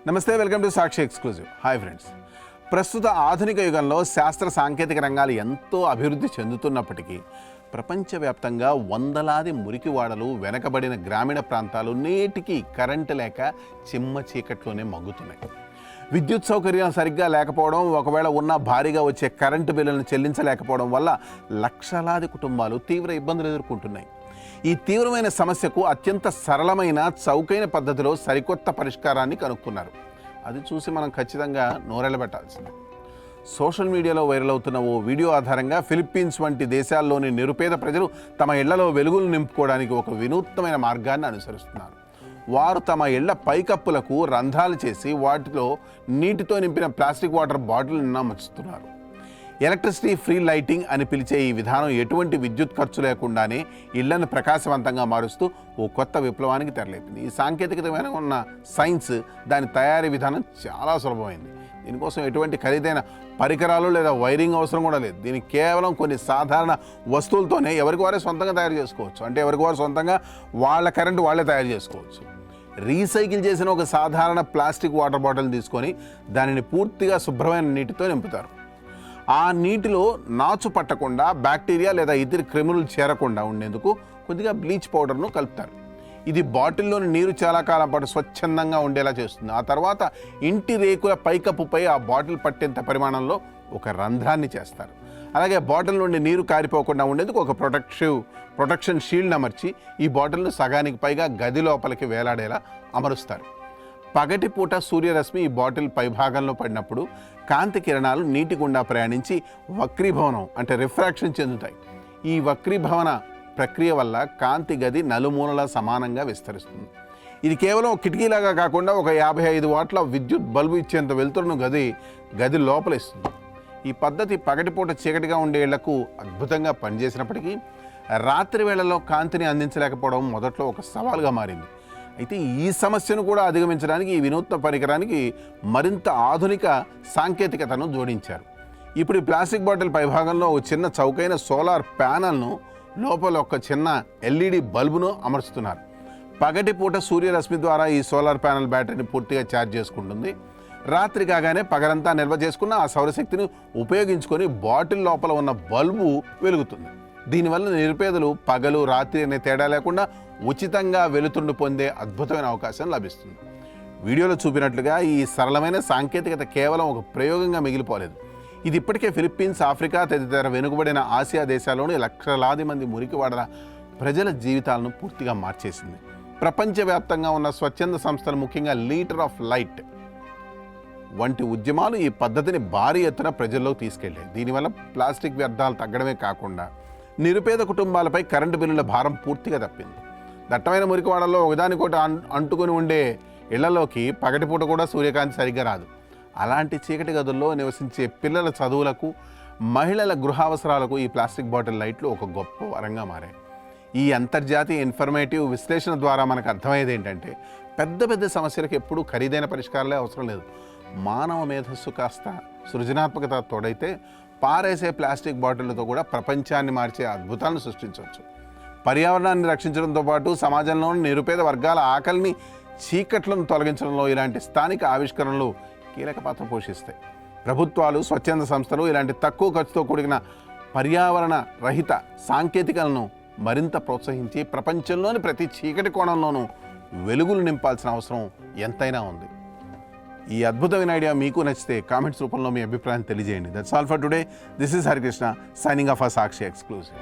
నమస్తే, welcome to Sakshi exclusive. Hi friends. ప్రస్తుత ఆధునిక యుగంలో శాస్త్ర సాంకేతిక రంగాలు ఎంతో అభివృద్ధి చెందుతున్నప్పటికీ ప్రపంచవ్యాప్తంగా వందలాది మురికివాడలు, వెనకబడిన గ్రామీణ ప్రాంతాలు నేటికి కరెంటు లేక చిమ్మ చీకట్లోనే మగ్గుతున్నాయి. విద్యుత్ సౌకర్యం సరిగ్గా లేకపోవడం, ఒకవేళ ఉన్న భారీగా వచ్చే కరెంటు బిల్లులను చెల్లించలేకపోవడం వల్ల లక్షలాది కుటుంబాలు తీవ్ర ఇబ్బందులు ఎదుర్కొంటున్నాయి. ఈ తీవ్రమైన సమస్యకు అత్యంత సరళమైన, చౌకైన పద్ధతిలో సరికొత్త పరిష్కారాన్ని కనుక్కున్నారు. అది చూసి మనం ఖచ్చితంగా నోరెళ్ళబెట్టాల్సిందే. సోషల్ మీడియాలో వైరల్ అవుతున్న ఓ వీడియో ఆధారంగా ఫిలిప్పీన్స్ వంటి దేశాల్లోని నిరుపేద ప్రజలు తమ ఇళ్లలో వెలుగులు నింపుకోవడానికి ఒక వినూత్నమైన మార్గాన్ని అనుసరిస్తున్నారు. వారు తమ ఇళ్ల పైకప్పులకు రంధ్రాలు చేసి వాటిలో నీటితో నింపిన ప్లాస్టిక్ వాటర్ బాటిల్ని అమర్చుతున్నారు. ఎలక్ట్రిసిటీ ఫ్రీ లైటింగ్ అని పిలిచే ఈ విధానం ఎటువంటి విద్యుత్ ఖర్చు లేకుండానే ఇళ్లను ప్రకాశవంతంగా మారుస్తూ ఓ కొత్త విప్లవానికి తెరలేపింది. ఈ సాంకేతికత వెనుక ఉన్న సైన్స్, దాని తయారీ విధానం చాలా సులభమైంది. దీనికోసం ఎటువంటి ఖరీదైన పరికరాలు లేదా వైరింగ్ అవసరం కూడా లేదు. దీనికి కేవలం కొన్ని సాధారణ వస్తువులతోనే ఎవరికి వారే సొంతంగా తయారు చేసుకోవచ్చు. అంటే ఎవరికి వారు సొంతంగా వాళ్ళ కరెంటు వాళ్ళే తయారు చేసుకోవచ్చు. రీసైకిల్ చేసిన ఒక సాధారణ ప్లాస్టిక్ వాటర్ బాటిల్ తీసుకొని దానిని పూర్తిగా శుభ్రమైన నీటితో నింపుతారు. ఆ నీటిలో నాచు పట్టకుండా, బ్యాక్టీరియా లేదా ఇతర క్రిములు చేరకుండా ఉండేందుకు కొద్దిగా బ్లీచ్ పౌడర్ను కలుపుతారు. ఇది బాటిల్లోని నీరు చాలా కాలం పాటు స్వచ్ఛందంగా ఉండేలా చేస్తుంది. ఆ తర్వాత ఇంటి రేకుల పైకప్పుపై ఆ బాటిల్ పట్టేంత పరిమాణంలో ఒక రంధ్రాన్ని చేస్తారు. అలాగే బాటిల్ నుండి నీరు కారిపోకుండా ఉండేందుకు ఒక ప్రొటెక్షన్ షీల్డ్ అమర్చి ఈ బాటిల్ను సగానికి పైగా గది లోపలికి వేలాడేలా అమరుస్తారు. పగటిపూట సూర్యరశ్మి ఈ బాటిల్ పైభాగంలో పడినప్పుడు కాంతి కిరణాలు నీటి గుండా ప్రయాణించి వక్రీభవనం అంటే రిఫ్రాక్షన్ చెందుతాయి. ఈ వక్రీభవన ప్రక్రియ వల్ల కాంతి గది నలుమూలలా సమానంగా విస్తరిస్తుంది. ఇది కేవలం కిటికీలాగా కాకుండా ఒక 55 వాట్ల విద్యుత్ బల్బు ఇచ్చేంత వెలుతురును గది లోపల ఇస్తుంది. ఈ పద్ధతి పగటిపూట చీకటిగా ఉండే ఇళ్లకు అద్భుతంగా పనిచేసినప్పటికీ రాత్రి వేళల్లో కాంతిని అందించలేకపోవడం మొదట్లో ఒక సవాలుగా మారింది. అయితే ఈ సమస్యను కూడా అధిగమించడానికి ఈ వినూత్న పరికరానికి మరింత ఆధునిక సాంకేతికతను జోడించారు. ఇప్పుడు ఈ ప్లాస్టిక్ బాటిల్ పైభాగంలో ఒక చిన్న చౌకైన సోలార్ ప్యానల్ను, లోపల ఒక చిన్న LED బల్బును అమర్చుతున్నారు. పగటిపూట సూర్యరశ్మి ద్వారా ఈ సోలార్ ప్యానల్ బ్యాటరీని పూర్తిగా ఛార్జ్ చేసుకుంటుంది. రాత్రి కాగానే పగలంతా నిల్వ చేసుకున్న ఆ సౌరశక్తిని ఉపయోగించుకొని బాటిల్ లోపల ఉన్న బల్బు వెలుగుతుంది. దీనివల్ల నిరుపేదలు పగలు రాత్రి అనే తేడా లేకుండా ఉచితంగా వెలుతురును పొందే అద్భుతమైన అవకాశం లభిస్తుంది. వీడియోలో చూపినట్లుగా ఈ సరళమైన సాంకేతికత కేవలం ఒక ప్రయోగంగా మిగిలిపోలేదు. ఇది ఇప్పటికే ఫిలిప్పీన్స్, ఆఫ్రికా తదితర వెనుకబడిన ఆసియా దేశాల్లోని లక్షలాది మంది మురికివాడల ప్రజల జీవితాలను పూర్తిగా మార్చేసింది. ప్రపంచవ్యాప్తంగా ఉన్న స్వచ్ఛంద సంస్థలు, ముఖ్యంగా లీటర్ ఆఫ్ లైట్ వంటి ఉద్యమాలు ఈ పద్ధతిని భారీ ఎత్తున ప్రజల్లోకి తీసుకెళ్లాయి. దీనివల్ల ప్లాస్టిక్ వ్యర్థాలు తగ్గడమే కాకుండా నిరుపేద కుటుంబాలపై కరెంటు బిల్లుల భారం పూర్తిగా తప్పింది. దట్టమైన మురికివాడల్లో ఒకదానికోటి అంటుకొని ఉండే ఇళ్లలోకి పగటిపూట కూడా సూర్యకాంతి సరిగ్గా రాదు. అలాంటి చీకటి గదుల్లో నివసించే పిల్లల చదువులకు, మహిళల గృహావసరాలకు ఈ ప్లాస్టిక్ బాటిల్ లైట్లు ఒక గొప్ప వరంగా మారాయి. ఈ అంతర్జాతీయ ఇన్ఫర్మేటివ్ విశ్లేషణ ద్వారా మనకు అర్థమయ్యేది ఏంటంటే, పెద్ద పెద్ద సమస్యలకు ఎప్పుడూ ఖరీదైన పరిష్కారాలే అవసరం లేదు. మానవ మేధస్సు కాస్త సృజనాత్మకత తోడైతే పారేసే ప్లాస్టిక్ బాటిళ్లతో కూడా ప్రపంచాన్ని మార్చే అద్భుతాలను సృష్టించవచ్చు. పర్యావరణాన్ని రక్షించడంతో పాటు సమాజంలోని నిరుపేద వర్గాల ఆకలిని, చీకట్లను తొలగించడంలో ఇలాంటి స్థానిక ఆవిష్కరణలు కీలక పాత్ర పోషిస్తాయి. ప్రభుత్వాలు, స్వచ్ఛంద సంస్థలు ఇలాంటి తక్కువ ఖర్చుతో కూడిన పర్యావరణ రహిత సాంకేతికలను మరింత ప్రోత్సహించి ప్రపంచంలోని ప్రతి చీకటి కోణంలోనూ వెలుగులు నింపాల్సిన అవసరం ఎంతైనా ఉంది. ఈ అద్భుతమైన ఐడియా మీకు నచ్చితే కామెంట్స్ రూపంలో మీ అభిప్రాయం తెలియజేయండి. That's all for today. This is Harikrishna signing off for Sakshi exclusive.